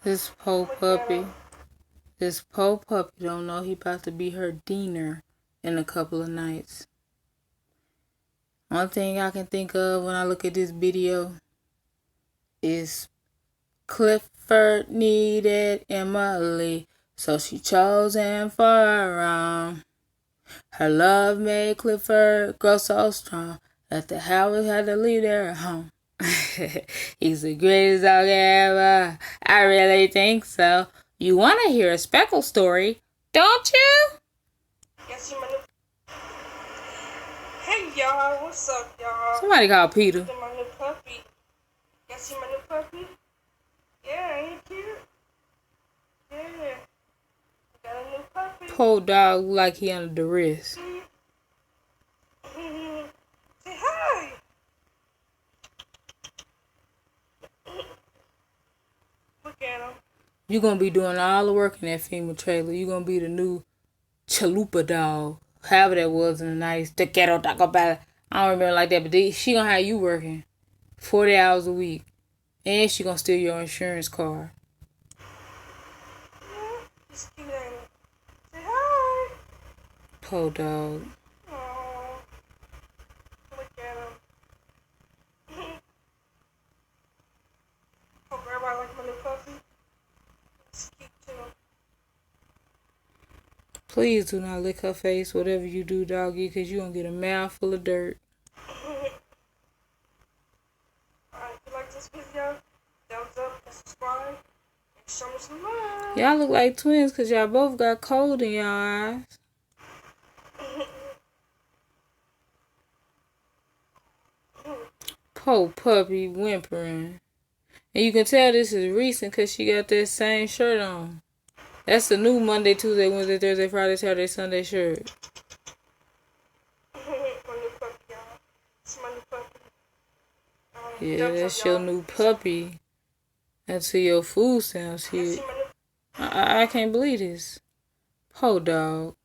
This poor puppy. This poor puppy don't know he about to be her diener in a couple of nights. One thing I can think of when I look at this video is Clifford needed Emily, so she chose him for her own. Her love made Clifford grow so strong that the Howards had to leave their home. He's the greatest dog ever. I really think so. You want to hear a Speckle story, don't you? Yes, you Hey y'all, what's up, y'all? Somebody call Peter. Look at my new puppy. Y'all see my new puppy? Yeah, ain't it cute? Yeah. Got a new puppy. Poor dog look like he under duress. Say hi. Look at him. You're going to be doing all the work in that FEMA trailer. You're going to be the new chalupa dog. However that was in the nice. The ghetto taco bell. I don't remember like that, but she going to have you working 40 hours a week. And she going to steal your insurance card. Yeah, he's cute, ain't he? Say hi. Poor dog. Aww. Look at him. Hope everybody likes my new puppy. It's cute too. Please do not lick her face, whatever you do, doggy, because you're going to get a mouthful of dirt. Alright, if you like this video, thumbs up and subscribe. And show me some love. Y'all look like twins because y'all both got cold in y'all eyes. Poor puppy whimpering. And you can tell this is recent because she got that same shirt on. That's the new Monday, Tuesday, Wednesday, Thursday, Friday, Saturday, Sunday shirt. My new puppy, y'all. It's my new puppy. Yeah, that's your new puppy. Until your food sounds hit. I can't believe this. Poor dog.